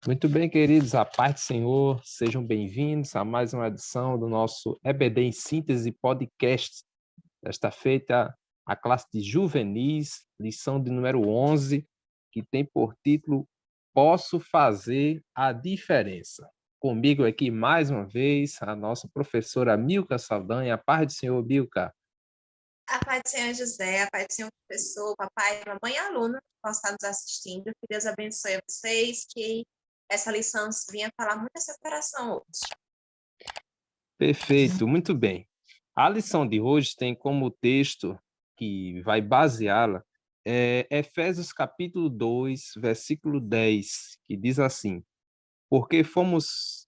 Muito bem, queridos, a paz do Senhor, sejam bem-vindos a mais uma edição do nosso EBD em Síntese Podcast. Desta feita, a classe de juvenis, lição de número 11, que tem por título Posso Fazer a Diferença. Comigo aqui, mais uma vez, a nossa professora Milka Saldanha. A paz do Senhor, Milka. A paz do Senhor José, a paz do Senhor professor, papai, mamãe e aluno que possam estar nos assistindo. Que Deus abençoe a vocês, que essa lição venha falar muita separação hoje. Perfeito, muito bem. A lição de hoje tem como texto que vai baseá-la Efésios capítulo 2, versículo 10, que diz assim: porque somos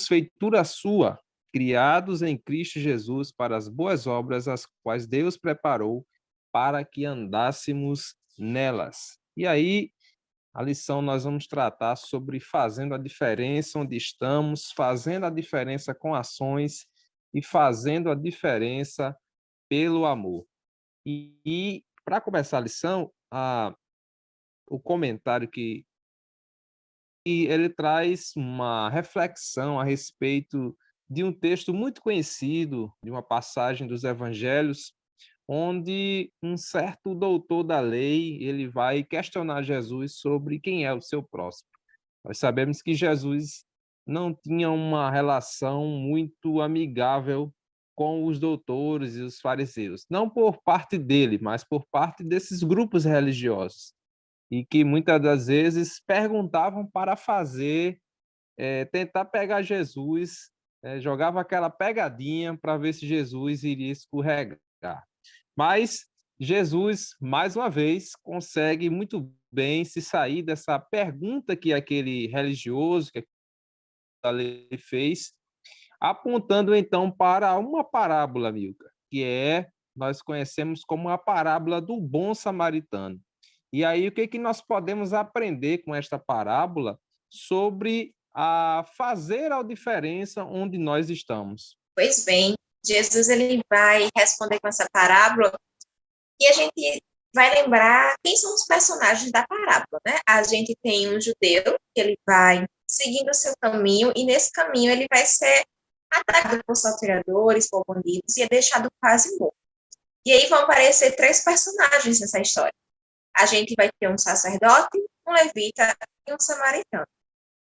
feitura sua, criados em Cristo Jesus para as boas obras, as quais Deus preparou para que andássemos nelas. E aí, a lição nós vamos tratar sobre fazendo a diferença onde estamos, fazendo a diferença com ações e fazendo a diferença pelo amor. E para começar a lição, o comentário que ele traz uma reflexão a respeito de um texto muito conhecido, de uma passagem dos evangelhos, onde um certo doutor da lei, ele vai questionar Jesus sobre quem é o seu próximo. Nós sabemos que Jesus não tinha uma relação muito amigável com os doutores e os fariseus, não por parte dele, mas por parte desses grupos religiosos, e que muitas das vezes perguntavam para tentar pegar Jesus, jogava aquela pegadinha para ver se Jesus iria escorregar. Mas Jesus, mais uma vez, consegue muito bem se sair dessa pergunta que aquele religioso, que a lei fez, apontando então para uma parábola, Milka, nós conhecemos como a parábola do bom samaritano. E aí, o que nós podemos aprender com esta parábola sobre a fazer a diferença onde nós estamos? Pois bem, Jesus ele vai responder com essa parábola e a gente vai lembrar quem são os personagens da parábola, né? A gente tem um judeu que ele vai seguindo o seu caminho e nesse caminho ele vai ser atacado por salteadores, por bandidos e é deixado quase morto. E aí vão aparecer três personagens nessa história. A gente vai ter um sacerdote, um levita e um samaritano.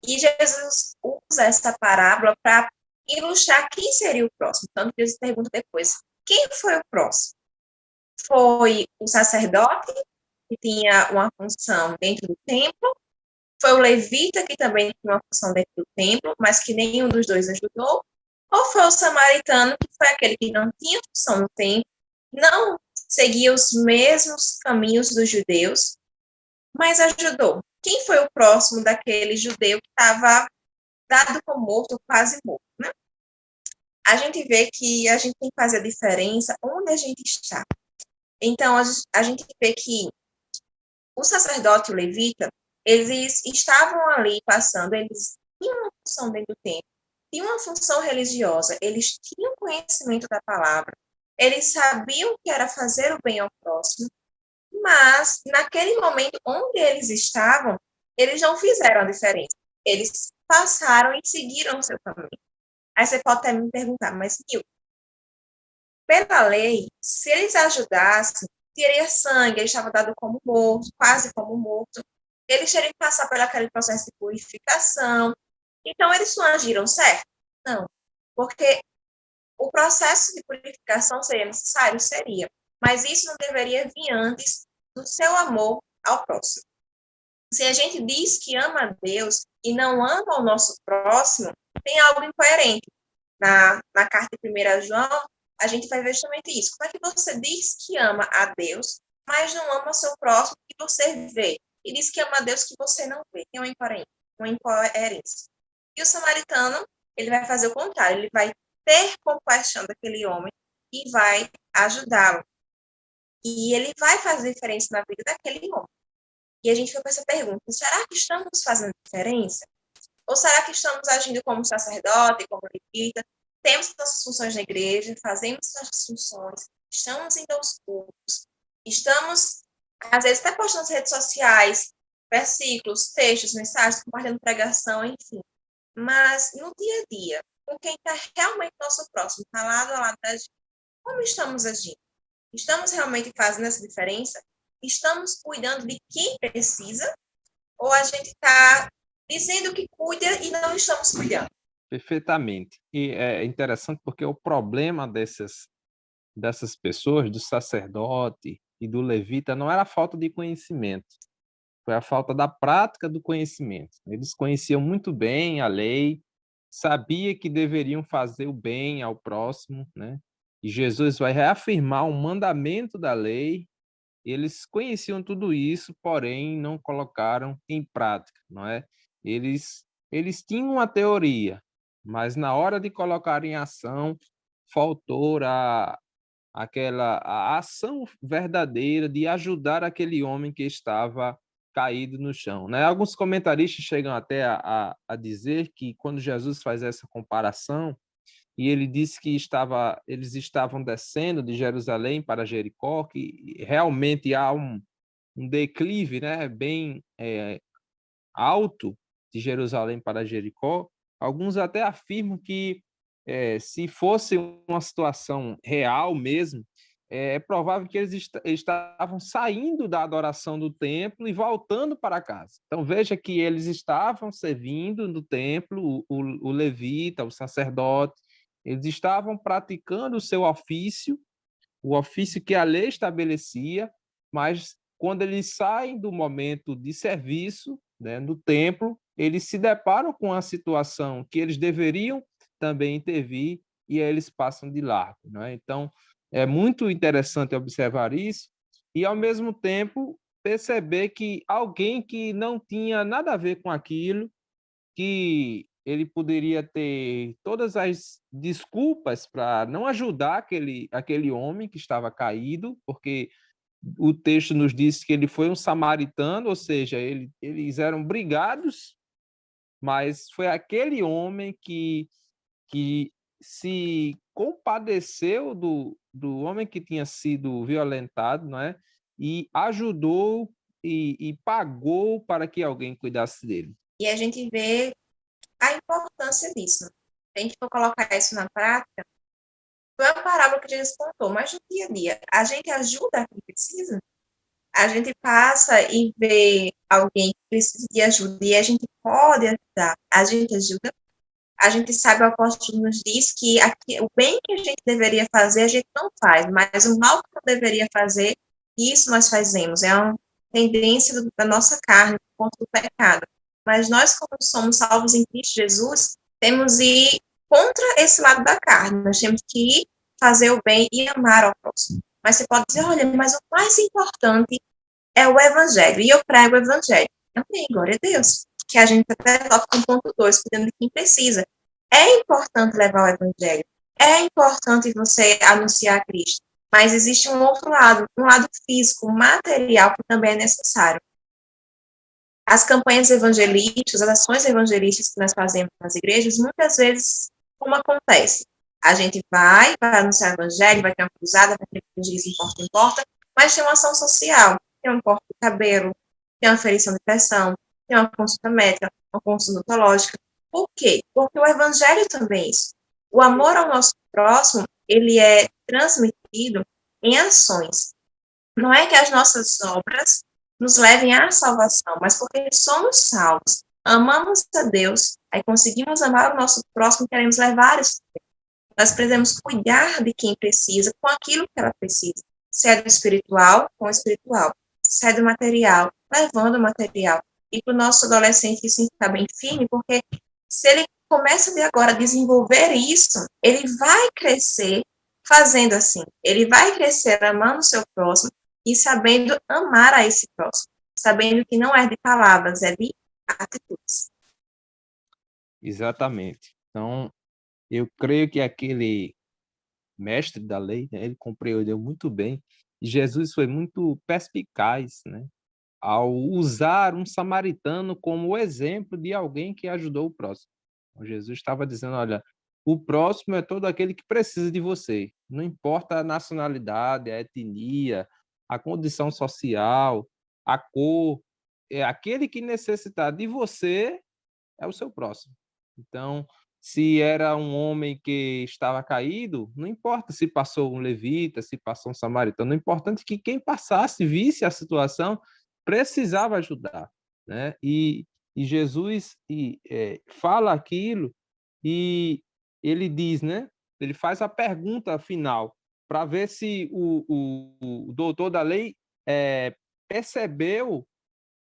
E Jesus usa essa parábola para ilustrar quem seria o próximo. Tanto que Jesus pergunta depois, quem foi o próximo? Foi o sacerdote, que tinha uma função dentro do templo, foi o levita, que também tinha uma função dentro do templo, mas que nenhum dos dois ajudou, ou foi o samaritano, que foi aquele que não tinha função no templo, não seguia os mesmos caminhos dos judeus, mas ajudou. Quem foi o próximo daquele judeu que estava dado como morto, quase morto, né? A gente vê que a gente tem que fazer a diferença onde a gente está. Então, a gente vê que o sacerdote e o levita, eles estavam ali passando, eles tinham uma função dentro do templo, tinham uma função religiosa, eles tinham conhecimento da palavra, eles sabiam que era fazer o bem ao próximo, mas naquele momento onde eles estavam, eles não fizeram a diferença. Eles passaram e seguiram o seu caminho. Aí você pode até me perguntar, mas Nil, pela lei, se eles ajudassem, teria sangue, ele estava dado como morto, quase como morto, eles teriam que passar por aquele processo de purificação. Então, eles não agiram certo? Não, porque o processo de purificação seria necessário? Seria, mas isso não deveria vir antes do seu amor ao próximo. Se a gente diz que ama a Deus e não ama o nosso próximo, tem algo incoerente. Na carta de 1 João, a gente vai ver justamente isso. Como é que você diz que ama a Deus, mas não ama o seu próximo que você vê? E diz que ama a Deus que você não vê. Tem uma incoerência. E o samaritano, ele vai fazer o contrário. Ele vai ter compaixão daquele homem e vai ajudá-lo. E ele vai fazer diferença na vida daquele homem. E a gente foi com essa pergunta, será que estamos fazendo diferença? Ou será que estamos agindo como sacerdote, como levita? Temos nossas funções na igreja, fazemos nossas funções, estamos indo aos cultos, estamos, às vezes, até postando nas redes sociais versículos, textos, mensagens, compartilhando pregação, enfim. Mas no dia a dia, com quem está realmente nosso próximo, está lado a lado da gente, como estamos agindo? Estamos realmente fazendo essa diferença? Estamos cuidando de quem precisa? Ou a gente está dizendo que cuida e não estamos cuidando? Perfeitamente. E é interessante porque o problema dessas pessoas, do sacerdote e do levita, não era a falta de conhecimento, foi a falta da prática do conhecimento. Eles conheciam muito bem a lei, sabia que deveriam fazer o bem ao próximo, né? E Jesus vai reafirmar um mandamento da lei. Eles conheciam tudo isso, porém não colocaram em prática, não é? Eles tinham uma teoria, mas na hora de colocar em ação, faltou a ação verdadeira de ajudar aquele homem que estava caído no chão, né? Alguns comentaristas chegam até a dizer que quando Jesus faz essa comparação, e ele disse que eles estavam descendo de Jerusalém para Jericó, que realmente há um declive, né, bem alto de Jerusalém para Jericó. Alguns até afirmam que se fosse uma situação real mesmo, é provável que eles estavam saindo da adoração do templo e voltando para casa. Então veja que eles estavam servindo no templo, o levita, o sacerdote, eles estavam praticando o seu ofício, o ofício que a lei estabelecia, mas quando eles saem do momento de serviço, né, no templo, eles se deparam com a situação que eles deveriam também intervir e aí eles passam de largo, né? Então, é muito interessante observar isso e, ao mesmo tempo, perceber que alguém que não tinha nada a ver com aquilo, que ele poderia ter todas as desculpas para não ajudar aquele homem que estava caído, porque o texto nos diz que ele foi um samaritano, ou seja, eles eram brigados, mas foi aquele homem que se compadeceu do homem que tinha sido violentado, não é? E ajudou e pagou para que alguém cuidasse dele. E a gente vê a importância disso. Se a gente for colocar isso na prática, foi uma parábola que Jesus contou, mas no dia a dia, a gente ajuda quem precisa? A gente passa e vê alguém que precisa de ajuda e a gente pode ajudar, a gente ajuda. A gente sabe, o apóstolo nos diz que o bem que a gente deveria fazer, a gente não faz, mas o mal que não deveria fazer, isso nós fazemos. É uma tendência da nossa carne, por conta do pecado. Mas nós, como somos salvos em Cristo Jesus, temos que ir contra esse lado da carne. Nós temos que ir fazer o bem e amar ao próximo. Mas você pode dizer, olha, mas o mais importante é o evangelho, e eu prego o evangelho. Amém, glória a Deus. Que a gente até toca com ponto 2, cuidando de quem precisa. É importante levar o evangelho. É importante você anunciar Cristo. Mas existe um outro lado, um lado físico, material, que também é necessário. As campanhas evangelísticas, as ações evangelísticas que nós fazemos nas igrejas, muitas vezes, como acontece? A gente vai anunciar o evangelho, vai ter uma cruzada, vai ter evangelismo porta em porta, mas tem uma ação social, tem um corte de cabelo, tem uma aferição de pressão, tem uma consulta médica, uma consulta odontológica. Por quê? Porque o evangelho também é isso. O amor ao nosso próximo, ele é transmitido em ações. Não é que as nossas obras nos levem à salvação, mas porque somos salvos, amamos a Deus, aí conseguimos amar o nosso próximo, queremos levar isso. Nós precisamos cuidar de quem precisa com aquilo que ela precisa. Se é do espiritual, com o espiritual. Se é do material, levando o material. E para o nosso adolescente isso ficar bem firme, porque se ele começa de agora a desenvolver isso, ele vai crescer fazendo assim. Ele vai crescer amando o seu próximo e sabendo amar a esse próximo. Sabendo que não é de palavras, é de atitudes. Exatamente. Então, eu creio que aquele mestre da lei, né, ele compreendeu muito bem, e Jesus foi muito perspicaz, né, ao usar um samaritano como exemplo de alguém que ajudou o próximo. Então, Jesus estava dizendo, olha, o próximo é todo aquele que precisa de você, não importa a nacionalidade, a etnia, a condição social, a cor, aquele que necessitar de você é o seu próximo. Então, se era um homem que estava caído, não importa se passou um levita, se passou um samaritano, o importante é que quem passasse, visse a situação, precisava ajudar, né? E Jesus fala aquilo e ele diz, né? Ele faz a pergunta final para ver se o doutor da lei percebeu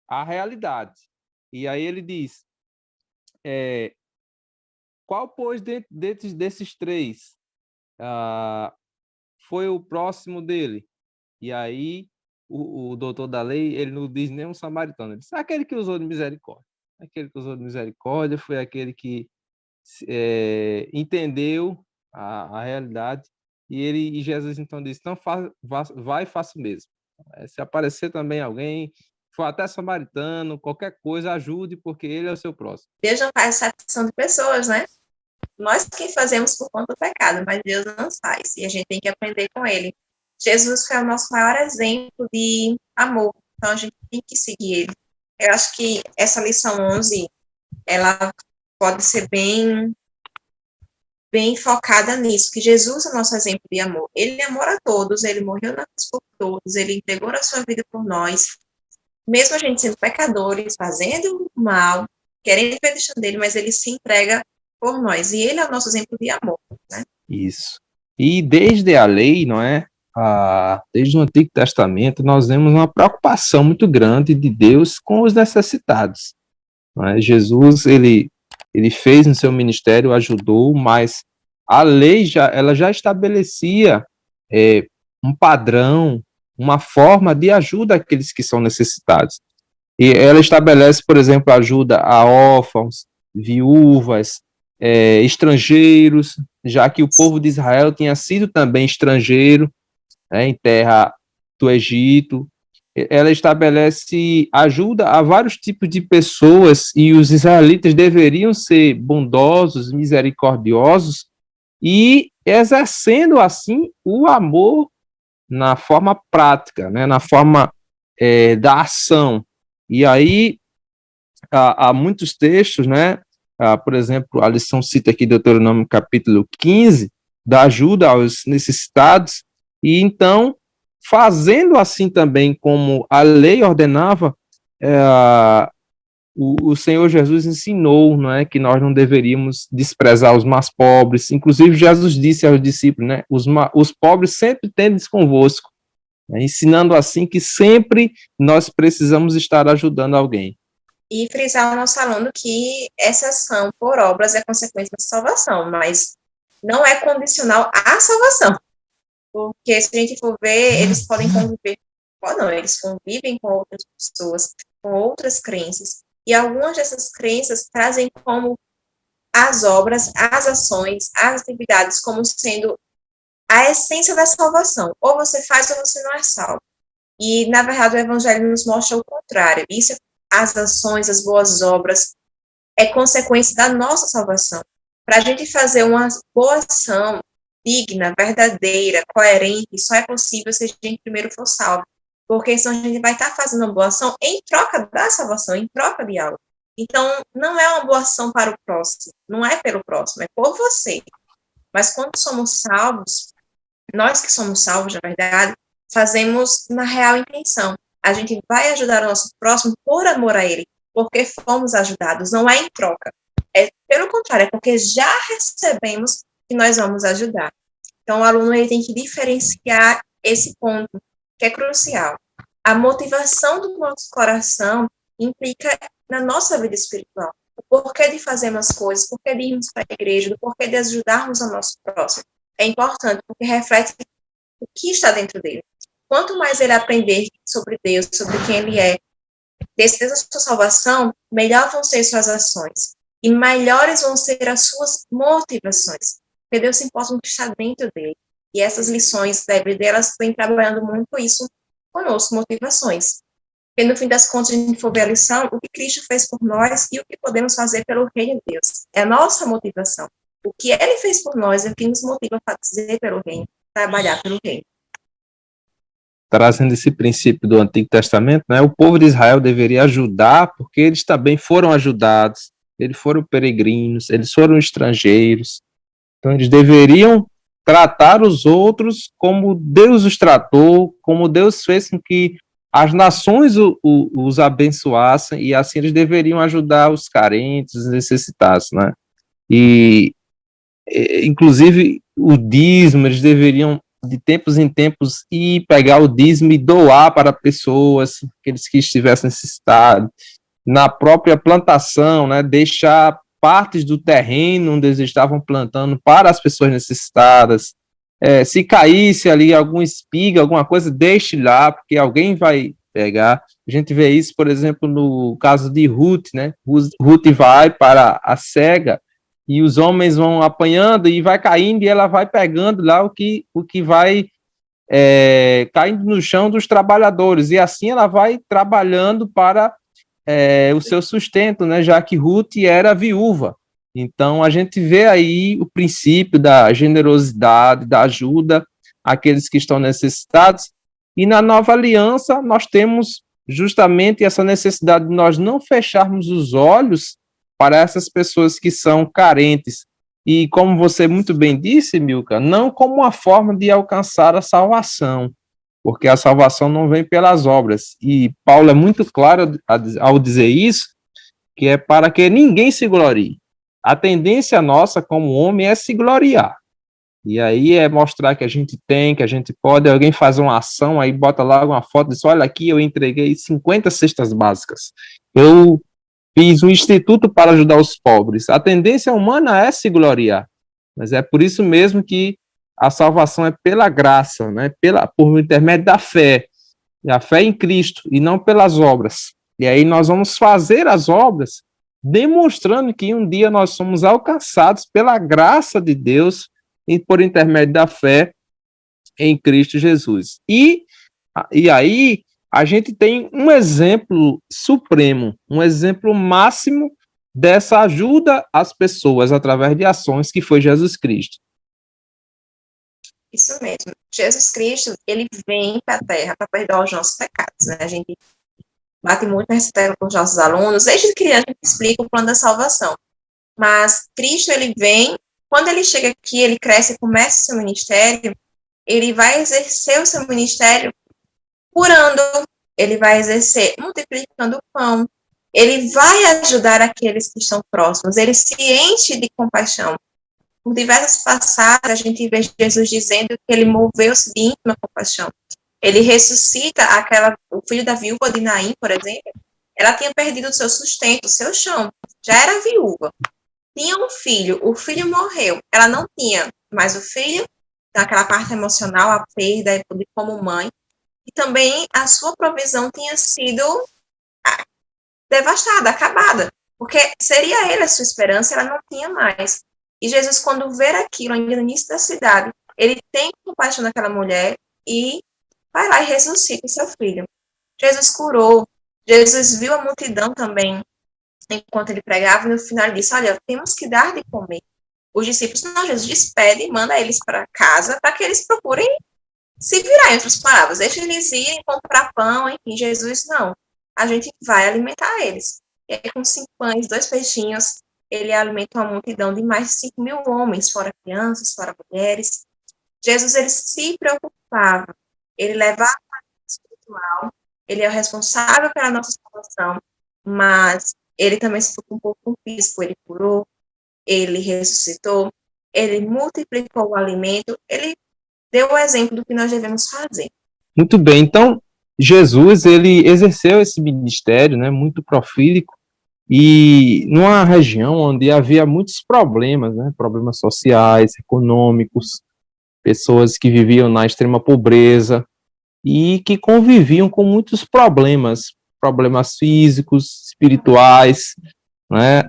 a realidade. E aí ele diz, qual, pois, desses três foi o próximo dele? E aí o doutor da lei, ele não diz nem um samaritano, ele diz, aquele que usou de misericórdia. Aquele que usou de misericórdia foi aquele que entendeu a realidade, e Jesus então disse, então vai e faça o mesmo. Se aparecer também alguém, for até samaritano, qualquer coisa, ajude, porque ele é o seu próximo. Deus não faz acepção de pessoas, né? Nós que fazemos por conta do pecado, mas Deus não faz, e a gente tem que aprender com ele. Jesus foi o nosso maior exemplo de amor, então a gente tem que seguir ele. Eu acho que essa lição 11, ela pode ser bem focada nisso, que Jesus é o nosso exemplo de amor. Ele é amor a todos, ele morreu na cruz por todos, ele entregou a sua vida por nós, mesmo a gente sendo pecadores, fazendo mal, querendo a perdição dele, mas ele se entrega por nós, e ele é o nosso exemplo de amor, né? Isso. E desde a lei, não é? Desde o Antigo Testamento, nós vemos uma preocupação muito grande de Deus com os necessitados. Não é? Jesus, ele fez no seu ministério, ajudou, mas a lei ela já estabelecia um padrão, uma forma de ajuda àqueles que são necessitados. E ela estabelece, por exemplo, ajuda a órfãos, viúvas, estrangeiros, já que o povo de Israel tinha sido também estrangeiro, em terra do Egito. Ela estabelece ajuda a vários tipos de pessoas, e os israelitas deveriam ser bondosos, misericordiosos, e exercendo assim o amor na forma prática, né, na forma da ação. E aí há muitos textos, né? Por exemplo, a lição cita aqui Deuteronômio capítulo 15, da ajuda aos necessitados, e então, fazendo assim também como a lei ordenava, o Senhor Jesus ensinou, não é, que nós não deveríamos desprezar os mais pobres. Inclusive, Jesus disse aos discípulos, né, os pobres sempre tendes convosco, né, ensinando assim que sempre nós precisamos estar ajudando alguém. E frisar ao nosso aluno que essa ação por obras é consequência da salvação, mas não é condicional à salvação. Porque se a gente for ver, eles podem conviver, eles convivem com outras pessoas, com outras crenças, e algumas dessas crenças trazem como as obras, as ações, as atividades como sendo a essência da salvação. Ou você faz ou você não é salvo. E, na verdade, o Evangelho nos mostra o contrário. Isso, as ações, as boas obras, é consequência da nossa salvação. Para a gente fazer uma boa ação, digna, verdadeira, coerente, só é possível se a gente primeiro for salvo. Porque senão a gente vai estar fazendo uma boa ação em troca da salvação, em troca de algo. Então, não é uma boa ação para o próximo, não é pelo próximo, é por você. Mas quando somos salvos, nós que somos salvos, na verdade, fazemos na real intenção. A gente vai ajudar o nosso próximo por amor a ele, porque fomos ajudados, não é em troca. É pelo contrário, é porque já recebemos que nós vamos ajudar. Então, o aluno ele tem que diferenciar esse ponto, que é crucial. A motivação do nosso coração implica na nossa vida espiritual. O porquê de fazermos as coisas, o porquê de irmos para a igreja, o porquê de ajudarmos o nosso próximo. É importante, porque reflete o que está dentro dele. Quanto mais ele aprender sobre Deus, sobre quem ele é, desde a sua salvação, melhor vão ser suas ações. E melhores vão ser as suas motivações. Porque Deus se importa com o que está dentro dele. E essas lições da vida, elas vêm trabalhando muito isso conosco, motivações. Porque no fim das contas, a gente for ver a lição, o que Cristo fez por nós e o que podemos fazer pelo reino de Deus. É a nossa motivação. O que ele fez por nós é o que nos motiva a fazer pelo reino, trabalhar pelo reino. trazendo esse princípio do Antigo Testamento, né, o povo de Israel deveria ajudar, porque eles também foram ajudados, eles foram peregrinos, eles foram estrangeiros, então eles deveriam tratar os outros como Deus os tratou, como Deus fez com que as nações os abençoassem, e assim eles deveriam ajudar os carentes, os necessitados, né? E, inclusive, o dízimo, eles deveriam, de tempos em tempos, ir pegar o dízimo e doar para pessoas, aqueles que estivessem necessitados, na própria plantação, né? Deixar partes do terreno onde eles estavam plantando para as pessoas necessitadas. Se caísse ali alguma espiga, alguma coisa, deixe lá, porque alguém vai pegar. A gente vê isso, por exemplo, no caso de Ruth, né? Ruth vai para a cega e os homens vão apanhando e vai caindo e ela vai pegando lá o que vai caindo no chão dos trabalhadores, e assim ela vai trabalhando para o seu sustento, né? Já que Ruth era viúva. Então, a gente vê aí o princípio da generosidade, da ajuda àqueles que estão necessitados. E na nova aliança, nós temos justamente essa necessidade de nós não fecharmos os olhos para essas pessoas que são carentes. E como você muito bem disse, Milka, não como uma forma de alcançar a salvação, porque a salvação não vem pelas obras. E Paulo é muito claro ao dizer isso, que é para que ninguém se glorie. A tendência nossa como homem é se gloriar. E aí é mostrar que a gente tem, que a gente pode. Alguém faz uma ação, aí bota lá uma foto e diz, olha aqui, eu entreguei 50 cestas básicas. Eu fiz um instituto para ajudar os pobres. A tendência humana é se gloriar. Mas é por isso mesmo que a salvação é pela graça, né? Por intermédio da fé. E a fé em Cristo, e não pelas obras. E aí nós vamos fazer as obras demonstrando que um dia nós somos alcançados pela graça de Deus e por intermédio da fé em Cristo Jesus. E aí a gente tem um exemplo supremo, um exemplo máximo dessa ajuda às pessoas através de ações, que foi Jesus Cristo. Isso mesmo. Jesus Cristo, ele vem para a Terra para perdoar os nossos pecados, né? A gente bate muito nessa tecla com os nossos alunos, desde criança a gente explica o plano da salvação. Mas Cristo, ele vem, quando ele chega aqui, ele cresce e começa o seu ministério, ele vai exercer o seu ministério curando, ele vai exercer multiplicando o pão, ele vai ajudar aqueles que estão próximos, ele se enche de compaixão. Por diversas passagens, a gente vê Jesus dizendo que ele moveu-se de íntima compaixão. Ele ressuscita o filho da viúva de Naim, por exemplo. Ela tinha perdido o seu sustento, o seu chão. Já era viúva. Tinha um filho, o filho morreu. Ela não tinha mais o filho, naquela parte emocional, a perda de como mãe. E também a sua provisão tinha sido devastada, acabada. Porque seria ele a sua esperança, ela não tinha mais. E Jesus, quando vê aquilo, ainda no início da cidade, ele tem compaixão daquela mulher e vai lá e ressuscita seu filho. Jesus curou, Jesus viu a multidão também, enquanto ele pregava, e no final ele disse, olha, temos que dar de comer. Os discípulos, não, Jesus despede e manda eles para casa para que eles procurem se virar, em outras palavras. Deixa eles irem comprar pão, enfim, Jesus, não. A gente vai alimentar eles. E aí, com 5 pães, 2 peixinhos, ele alimenta uma multidão de mais de 5.000 homens, fora crianças, fora mulheres. Jesus, ele se preocupava. Ele levava a vida espiritual, ele é o responsável pela nossa salvação, mas ele também se preocupou com o físico, ele curou, ele ressuscitou, ele multiplicou o alimento, ele deu o exemplo do que nós devemos fazer. Muito bem, então, Jesus, ele exerceu esse ministério, né, muito profílico, e numa região onde havia muitos problemas, né, problemas sociais, econômicos, pessoas que viviam na extrema pobreza e que conviviam com muitos problemas, problemas físicos, espirituais, né,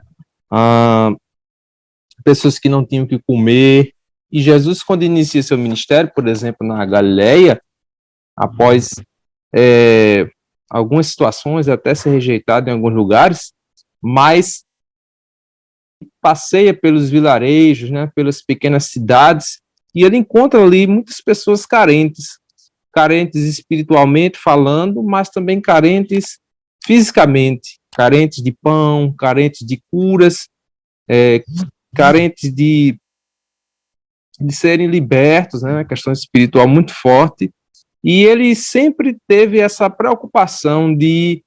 pessoas que não tinham o que comer. E Jesus, quando inicia seu ministério, por exemplo, na Galileia, após algumas situações, até ser rejeitado em alguns lugares, mas passeia pelos vilarejos, né, pelas pequenas cidades, e ele encontra ali muitas pessoas carentes. carentes espiritualmente falando, mas também carentes fisicamente, carentes de pão, carentes de curas, carentes de serem libertos, né, uma questão espiritual muito forte, e ele sempre teve essa preocupação de,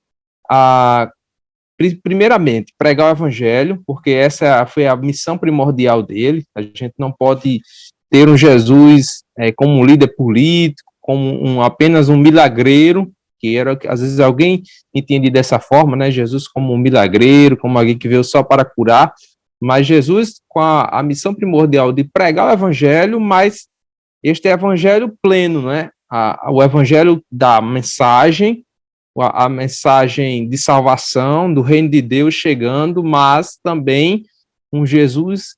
primeiramente, pregar o evangelho, porque essa foi a missão primordial dele. A gente não pode ter um Jesus como um líder político, como apenas um milagreiro, que era, às vezes alguém entende dessa forma, né, Jesus como um milagreiro, como alguém que veio só para curar, mas Jesus com a missão primordial de pregar o evangelho, mas este evangelho pleno, né, o evangelho da mensagem, a mensagem de salvação, do reino de Deus chegando, mas também um Jesus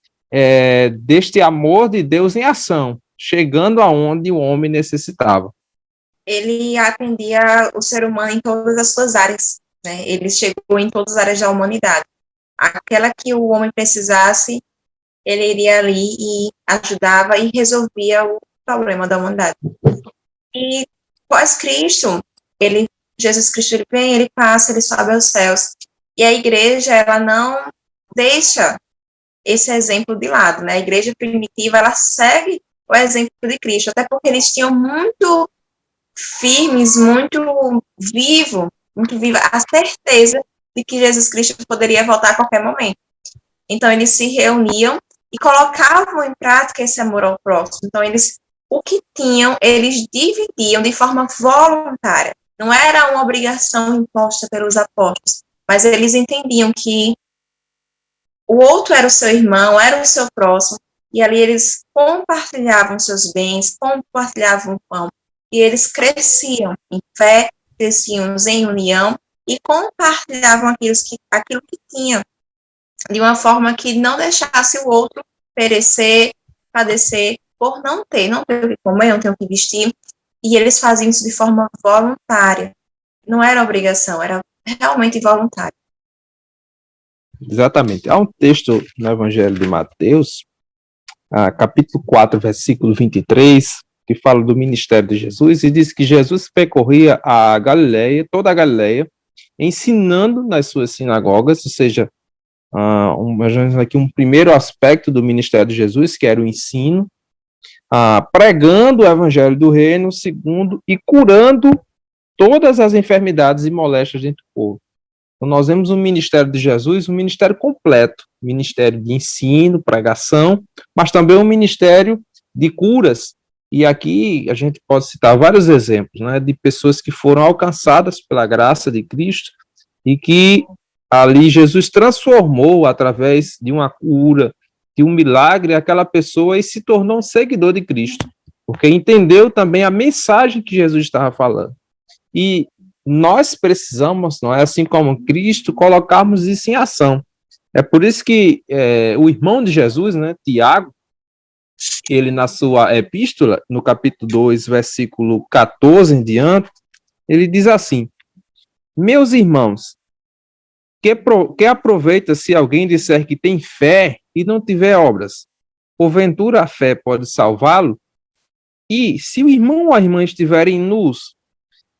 deste amor de Deus em ação, chegando aonde o homem necessitava. Ele atendia o ser humano em todas as suas áreas, né? Ele chegou em todas as áreas da humanidade. Aquela que o homem precisasse, ele iria ali e ajudava e resolvia o problema da humanidade. E pós-Cristo, Jesus Cristo, ele vem, ele passa, ele sobe aos céus. E a igreja, ela não deixa esse exemplo de lado, né? A igreja primitiva, ela segue o exemplo de Cristo, até porque eles tinham muito firmes, muito viva a certeza de que Jesus Cristo poderia voltar a qualquer momento. Então, eles se reuniam e colocavam em prática esse amor ao próximo. Então, o que tinham, eles dividiam de forma voluntária. Não era uma obrigação imposta pelos apóstolos, mas eles entendiam que o outro era o seu irmão, era o seu próximo, e ali eles compartilhavam seus bens, compartilhavam o pão, e eles cresciam em fé, cresciam em união, e compartilhavam aquilo que tinham, de uma forma que não deixasse o outro perecer, padecer, por não ter o que comer, não ter o que vestir, e eles faziam isso de forma voluntária. Não era obrigação, era realmente voluntário. Exatamente. Há um texto no Evangelho de Mateus, capítulo 4, versículo 23, que fala do ministério de Jesus, e diz que Jesus percorria a Galileia, toda a Galileia, ensinando nas suas sinagogas, ou seja, aqui um primeiro aspecto do ministério de Jesus, que era o ensino, pregando o evangelho do reino, segundo, e curando todas as enfermidades e moléstias dentro do povo. Então, nós vemos o ministério de Jesus, um ministério completo, ministério de ensino, pregação, mas também um ministério de curas. E aqui a gente pode citar vários exemplos, né, de pessoas que foram alcançadas pela graça de Cristo e que ali Jesus transformou através de uma cura, de um milagre, aquela pessoa e se tornou um seguidor de Cristo, porque entendeu também a mensagem que Jesus estava falando. E nós precisamos, não é assim como Cristo, colocarmos isso em ação. É por isso que o irmão de Jesus, né, Tiago, ele na sua epístola, no capítulo 2, versículo 14 em diante, ele diz assim: meus irmãos, que aproveita se alguém disser que tem fé e não tiver obras? Porventura a fé pode salvá-lo? E se o irmão ou a irmã estiverem nus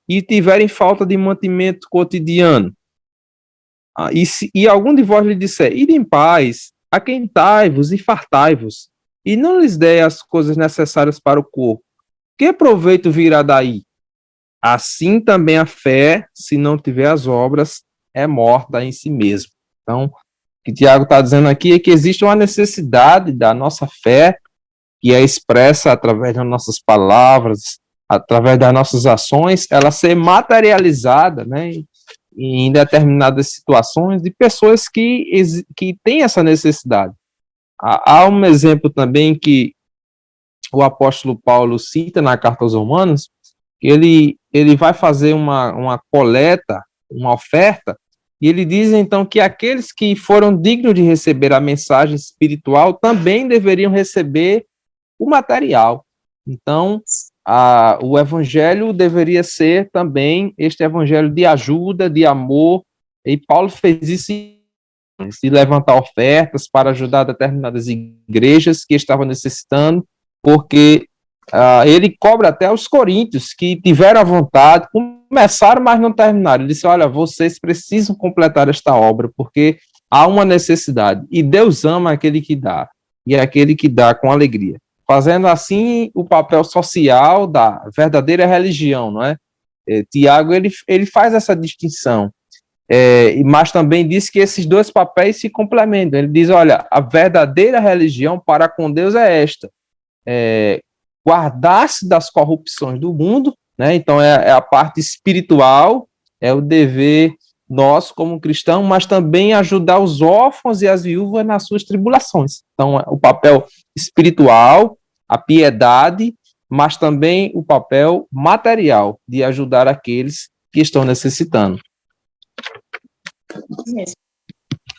e tiverem falta de mantimento cotidiano, e algum de vós lhe disser, ide em paz, aquentai-vos e fartai-vos, e não lhes der as coisas necessárias para o corpo, que proveito virá daí? Assim também a fé, se não tiver as obras, é morta em si mesmo. Então, o que Tiago está dizendo aqui é que existe uma necessidade da nossa fé, que é expressa através das nossas palavras, através das nossas ações, ela ser materializada, né, em determinadas situações de pessoas que têm essa necessidade. Há um exemplo também que o apóstolo Paulo cita na carta aos Romanos, que ele vai fazer uma coleta, uma oferta, e ele diz então que aqueles que foram dignos de receber a mensagem espiritual também deveriam receber o material. Então, o evangelho deveria ser também este evangelho de ajuda, de amor, e Paulo fez isso de levantar ofertas para ajudar determinadas igrejas que estavam necessitando, porque ele cobra até os coríntios, que tiveram a vontade, começaram, mas não terminaram. Ele disse, olha, vocês precisam completar esta obra, porque há uma necessidade, e Deus ama aquele que dá, e é aquele que dá com alegria. Fazendo assim o papel social da verdadeira religião, não é? Tiago, ele faz essa distinção, mas também diz que esses dois papéis se complementam. Ele diz, olha, a verdadeira religião para com Deus é esta, guardar-se das corrupções do mundo, né? Então é a parte espiritual, é o dever nosso como cristão, mas também ajudar os órfãos e as viúvas nas suas tribulações. Então, o papel espiritual, a piedade, mas também o papel material de ajudar aqueles que estão necessitando.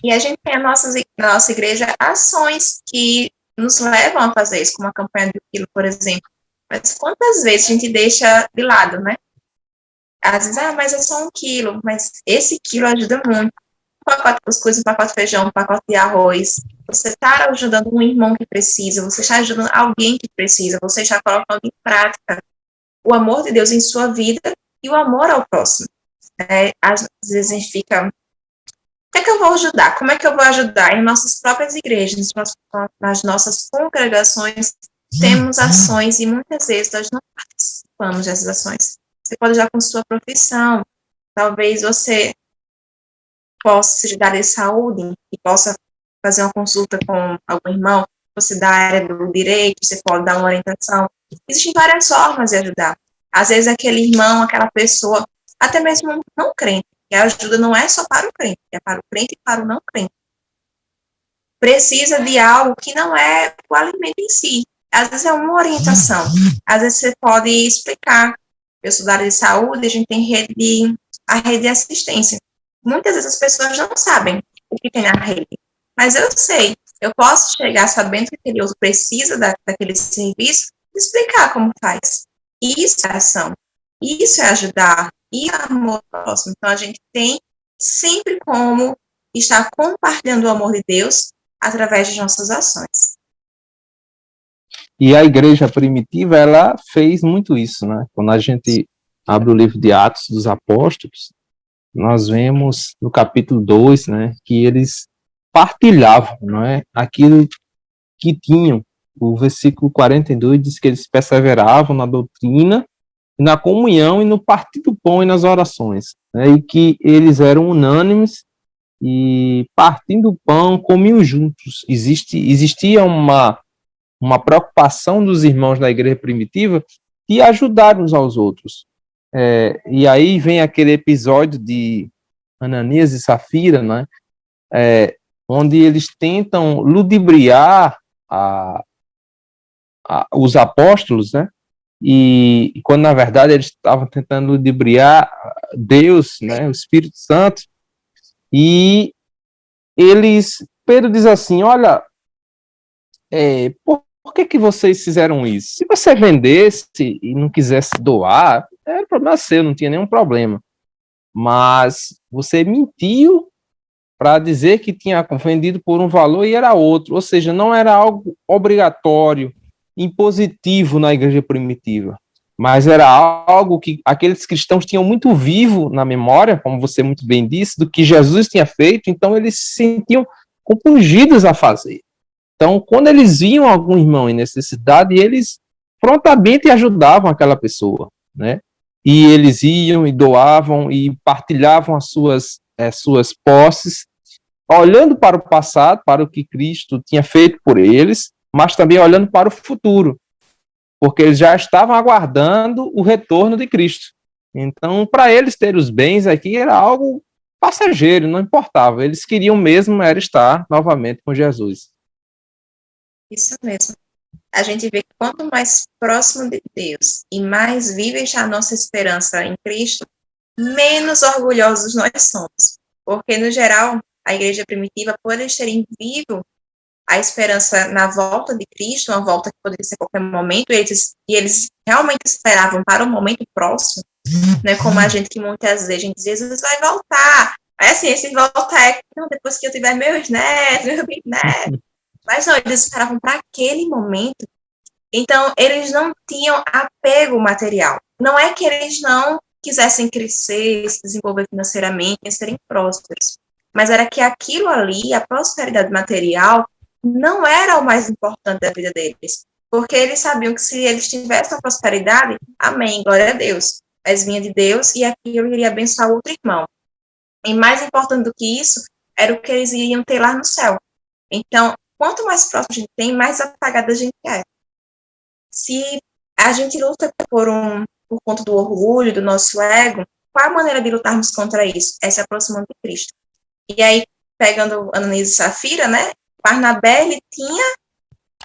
E a gente tem na nossa igreja ações que nos levam a fazer isso, como a campanha do quilo, por exemplo. Mas quantas vezes a gente deixa de lado, né? Às vezes, mas é só 1 quilo, mas esse quilo ajuda muito. Um pacote de cuscuz, um pacote de feijão, um pacote de arroz. Você está ajudando um irmão que precisa, você está ajudando alguém que precisa, você está colocando em prática o amor de Deus em sua vida e o amor ao próximo. Às vezes a gente fica, o que é que eu vou ajudar? Como é que eu vou ajudar? Em nossas próprias igrejas, nas nossas congregações, temos ações e muitas vezes nós não participamos dessas ações. Você pode ajudar com sua profissão, talvez você possa se dar de saúde e possa fazer uma consulta com algum irmão, você da área do direito, você pode dar uma orientação. Existem várias formas de ajudar. Às vezes aquele irmão, aquela pessoa, até mesmo não crente, que a ajuda não é só para o crente, é para o crente e para o não crente. Precisa de algo que não é o alimento em si. Às vezes é uma orientação. Às vezes você pode explicar. Eu sou da área de saúde, a gente tem a rede de assistência. Muitas vezes as pessoas não sabem o que tem na rede, mas eu sei. Eu posso chegar sabendo que aquele outro precisa daquele serviço e explicar como faz. Isso é ação. Isso é ajudar. E amor próximo. Então, a gente tem sempre como estar compartilhando o amor de Deus através de nossas ações. E a igreja primitiva, ela fez muito isso, né? Quando a gente abre o livro de Atos dos Apóstolos, nós vemos no capítulo 2, né, que eles partilhavam, não é? Aquilo que tinham. O versículo 42 diz que eles perseveravam na doutrina, na comunhão e no partir do pão e nas orações, né? E que eles eram unânimes e partindo o pão comiam juntos. Existia uma preocupação dos irmãos da igreja primitiva de ajudar uns aos outros. E aí vem aquele episódio de Ananias e Safira, né? Onde eles tentam ludibriar os apóstolos, né? E quando na verdade eles estavam tentando ludibriar Deus, né? O Espírito Santo. E Pedro diz assim, olha, por que vocês fizeram isso? Se você vendesse e não quisesse doar, era problema seu, não tinha nenhum problema. Mas você mentiu para dizer que tinha vendido por um valor e era outro. Ou seja, não era algo obrigatório, impositivo na igreja primitiva. Mas era algo que aqueles cristãos tinham muito vivo na memória, como você muito bem disse, do que Jesus tinha feito, então eles se sentiam compungidos a fazer. Então, quando eles viam algum irmão em necessidade, eles prontamente ajudavam aquela pessoa, né? E eles iam e doavam e partilhavam as suas posses, olhando para o passado, para o que Cristo tinha feito por eles, mas também olhando para o futuro, porque eles já estavam aguardando o retorno de Cristo. Então, para eles ter os bens aqui era algo passageiro, não importava. Eles queriam mesmo era estar novamente com Jesus. Isso mesmo. A gente vê que quanto mais próximo de Deus e mais viva está a nossa esperança em Cristo, menos orgulhosos nós somos. Porque, no geral, a igreja primitiva, por eles terem vivo a esperança na volta de Cristo, uma volta que poderia ser a qualquer momento, e eles realmente esperavam para o momento próximo, né, como a gente que muitas vezes a gente diz, Jesus vai voltar. Aí, assim, esse volta não, depois que eu tiver meus netos, meus bisnetos. Mas não, eles esperavam para aquele momento Então, eles não tinham apego material. Não é que eles não quisessem crescer, se desenvolver financeiramente, serem prósperos, mas era que aquilo ali, a prosperidade material, não era o mais importante da vida deles, porque eles sabiam que se eles tivessem a prosperidade, amém, glória a Deus, mas vinha de Deus e aquilo iria abençoar o outro irmão. E mais importante do que isso, era o que eles iriam ter lá no céu. Então, quanto mais próximo a gente tem, mais apagada a gente é. Se a gente luta por conta do orgulho, do nosso ego, qual a maneira de lutarmos contra isso? É se aproximando de Cristo. E aí, pegando Ananias e Safira, né? Barnabé, ele tinha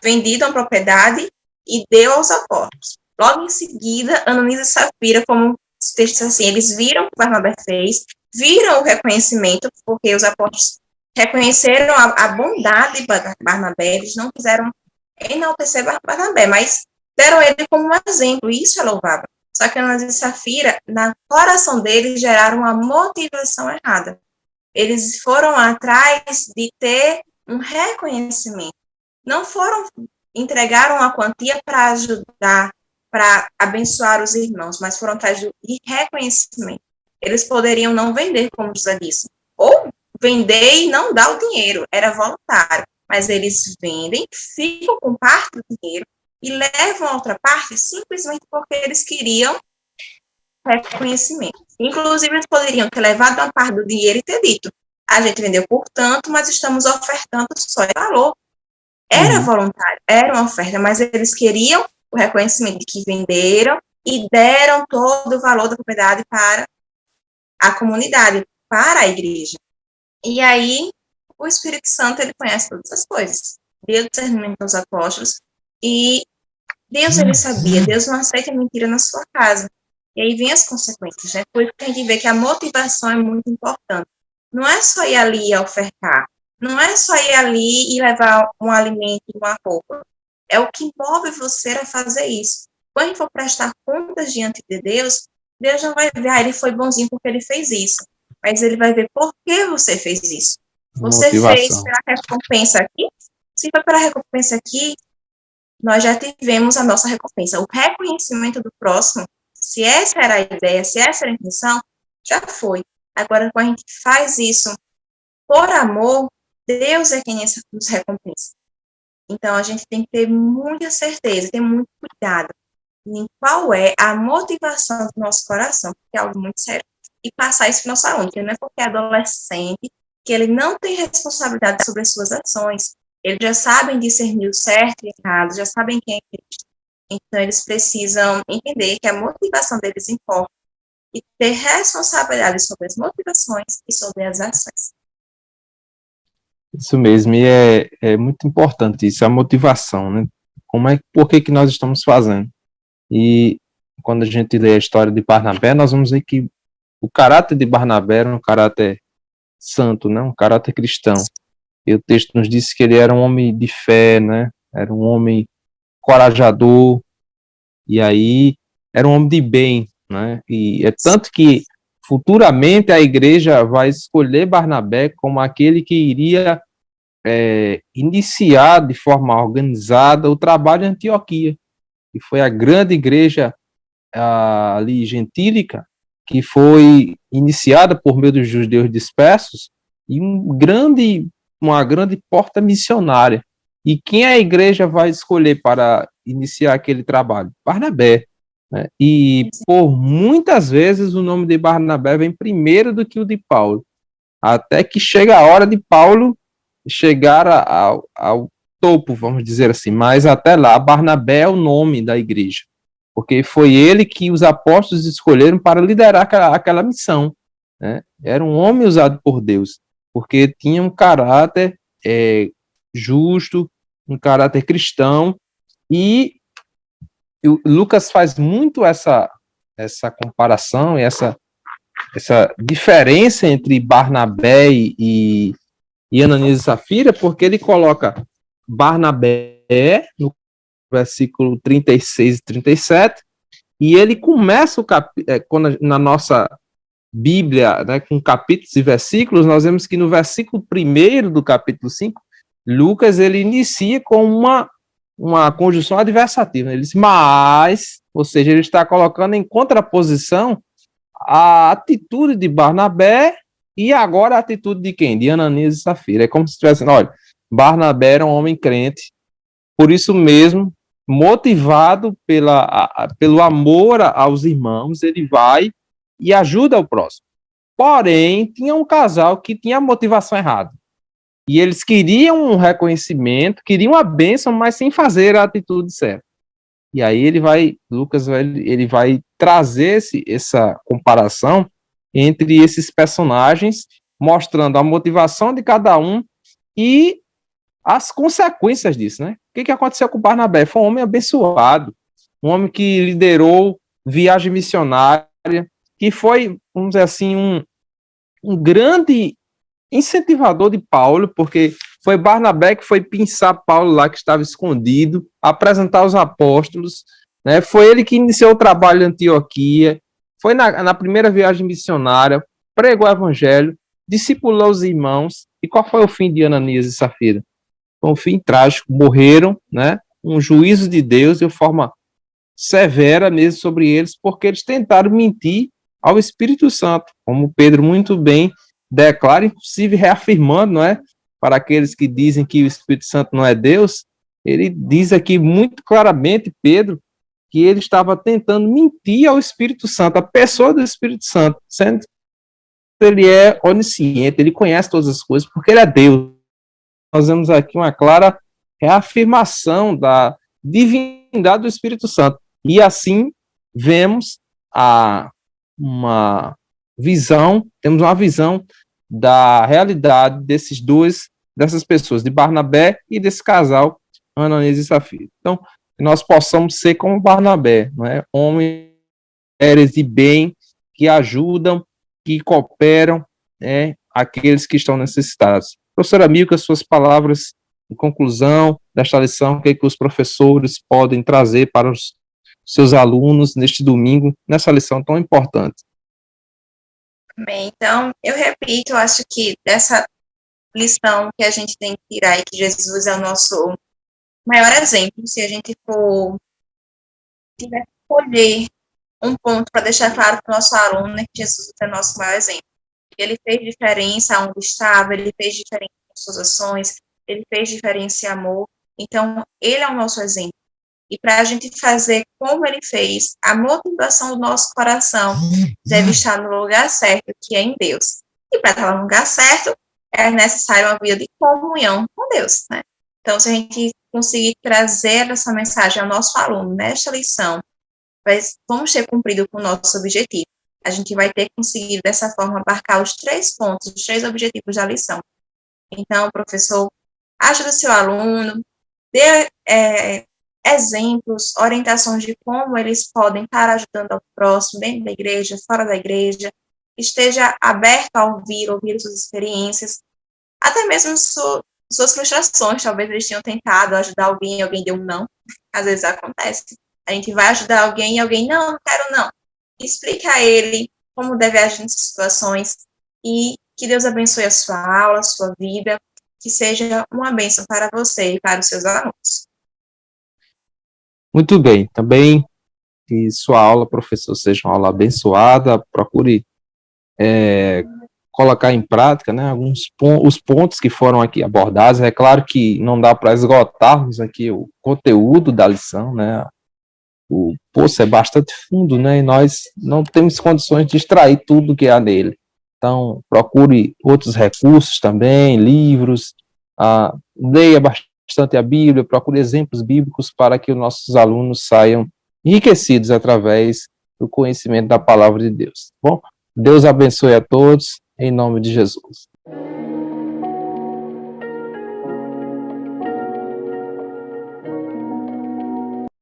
vendido uma propriedade e deu aos apóstolos. Logo em seguida, Ananias e Safira, como os textos assim, eles viram o que Barnabé fez, viram o reconhecimento, porque os apóstolos reconheceram a bondade de Barnabé, eles não quiseram enaltecer Barnabé, mas deram ele como um exemplo, e isso é louvável. Só que Ananias e Safira, no coração deles, geraram uma motivação errada. Eles foram atrás de ter um reconhecimento. Não foram, entregaram a quantia para ajudar, para abençoar os irmãos, mas foram atrás de reconhecimento. Eles poderiam não vender, como José disse, ou vender e não dar o dinheiro, era voluntário, mas eles vendem, ficam com parte do dinheiro e levam a outra parte simplesmente porque eles queriam reconhecimento. Inclusive, eles poderiam ter levado uma parte do dinheiro e ter dito, a gente vendeu por tanto, mas estamos ofertando só esse valor. Era voluntário, era uma oferta, mas eles queriam o reconhecimento de que venderam e deram todo o valor da propriedade para a comunidade, para a igreja. E aí, o Espírito Santo, ele conhece todas as coisas. Deu discernimento aos apóstolos e Deus, ele sabia, Deus não aceita mentira na sua casa. E aí vem as consequências, né? Por isso que a gente vê que a motivação é muito importante. Não é só ir ali e ofertar. Não é só ir ali e levar um alimento e uma roupa. É o que move você a fazer isso. Quando a gente for prestar contas diante de Deus, Deus não vai ver, ele foi bonzinho porque ele fez isso. Mas ele vai ver por que você fez isso. Você fez pela recompensa aqui? Se foi pela recompensa aqui, nós já tivemos a nossa recompensa. O reconhecimento do próximo, se essa era a ideia, se essa era a intenção, já foi. Agora, quando a gente faz isso por amor, Deus é quem nos recompensa. Então, a gente tem que ter muita certeza, ter muito cuidado em qual é a motivação do nosso coração, porque é algo muito sério. E passar isso para o nosso aluno, porque não é porque é adolescente que ele não tem responsabilidade sobre as suas ações. Eles já sabem discernir o certo e o errado, já sabem quem é Cristo. Então, eles precisam entender que a motivação deles importa e ter responsabilidade sobre as motivações e sobre as ações. Isso mesmo, e é muito importante isso, a motivação, né? Por que nós estamos fazendo? E quando a gente lê a história de Barnabé, nós vamos ver que o caráter de Barnabé era um caráter santo, né? Um caráter cristão. E o texto nos diz que ele era um homem de fé, né? Era um homem corajador, e aí era um homem de bem, né? E é tanto que futuramente a igreja vai escolher Barnabé como aquele que iria iniciar de forma organizada o trabalho em Antioquia, que foi a grande igreja ali gentílica, que foi iniciada por meio dos judeus dispersos, e uma grande porta missionária. E quem a igreja vai escolher para iniciar aquele trabalho? Barnabé. Né? E por muitas vezes o nome de Barnabé vem primeiro do que o de Paulo, até que chega a hora de Paulo chegar ao topo, vamos dizer assim, mas até lá Barnabé é o nome da igreja, porque foi ele que os apóstolos escolheram para liderar aquela missão, né? Era um homem usado por Deus, porque tinha um caráter justo, um caráter cristão, e Lucas faz muito essa comparação e essa diferença entre Barnabé e Ananias e Safira, porque ele coloca Barnabé no versículo 36 e 37, e ele começa na nossa Bíblia, né, com capítulos e versículos, nós vemos que no versículo 1 do capítulo 5, Lucas ele inicia com uma conjunção adversativa, né? Ele diz, mas, ou seja, ele está colocando em contraposição a atitude de Barnabé e agora a atitude de quem? De Ananias e Safira. É como se estivesse, olha, Barnabé era um homem crente, por isso mesmo, motivado pelo amor aos irmãos, ele vai e ajuda o próximo. Porém, tinha um casal que tinha a motivação errada. E eles queriam um reconhecimento, queriam a bênção, mas sem fazer a atitude certa. E aí Lucas vai trazer essa comparação entre esses personagens, mostrando a motivação de cada um e as consequências disso, né? O que aconteceu com Barnabé? Foi um homem abençoado, um homem que liderou viagem missionária, que foi, vamos dizer assim, um grande incentivador de Paulo, porque foi Barnabé que foi pinçar Paulo lá, que estava escondido, apresentar os apóstolos, né? Foi ele que iniciou o trabalho em Antioquia, foi na primeira viagem missionária, pregou o evangelho, discipulou os irmãos, e qual foi o fim de Ananias e Safira? Foi um fim trágico, morreram, né? Um juízo de Deus de forma severa mesmo sobre eles, porque eles tentaram mentir ao Espírito Santo, como Pedro muito bem declara, inclusive reafirmando, não é? Para aqueles que dizem que o Espírito Santo não é Deus, ele diz aqui muito claramente, Pedro, que ele estava tentando mentir ao Espírito Santo, a pessoa do Espírito Santo, sendo que ele é onisciente, ele conhece todas as coisas, porque ele é Deus. Nós vemos aqui uma clara reafirmação da divindade do Espírito Santo. E assim vemos temos uma visão da realidade dessas pessoas, de Barnabé e desse casal, Ananias e Safira. Então, que nós possamos ser como Barnabé, não é? Homens de bem, que ajudam, que cooperam, né, aqueles que estão necessitados. Professora Milka, suas palavras de conclusão desta lição, o que os professores podem trazer para os seus alunos neste domingo, nessa lição tão importante? Bem, então, eu repito, eu acho que dessa lição que a gente tem que tirar é que Jesus é o nosso maior exemplo. Se a gente for tiver que escolher um ponto para deixar claro para o nosso aluno, é que Jesus é o nosso maior exemplo. Ele fez diferença onde estava, ele fez diferença em suas ações, ele fez diferença em amor. Então, ele é o nosso exemplo. E para a gente fazer como ele fez, a motivação do nosso coração deve estar no lugar certo, que é em Deus. E para estar no lugar certo, é necessário uma vida de comunhão com Deus, né? Então, se a gente conseguir trazer essa mensagem ao nosso aluno nesta lição, vamos ter cumprido com o nosso objetivo. A gente vai ter conseguido, dessa forma, abarcar os 3 pontos, os 3 objetivos da lição. Então, professor, ajude o seu aluno, dê exemplos, orientações de como eles podem estar ajudando ao próximo, dentro da igreja, fora da igreja, esteja aberto a ouvir suas experiências, até mesmo suas frustrações. Talvez eles tenham tentado ajudar alguém deu um não, às vezes acontece. A gente vai ajudar alguém e alguém, não quero não. Explica a ele como deve agir nessas situações e que Deus abençoe a sua aula, a sua vida, que seja uma bênção para você e para os seus alunos. Muito bem, também que sua aula, professor, seja uma aula abençoada, procure colocar em prática, né, os pontos que foram aqui abordados. É claro que não dá para esgotarmos aqui o conteúdo da lição, né, o poço é bastante fundo, né, e nós não temos condições de extrair tudo que há nele. Então, procure outros recursos também, livros, leia bastante a Bíblia, procure exemplos bíblicos para que os nossos alunos saiam enriquecidos através do conhecimento da palavra de Deus. Bom, Deus abençoe a todos, em nome de Jesus.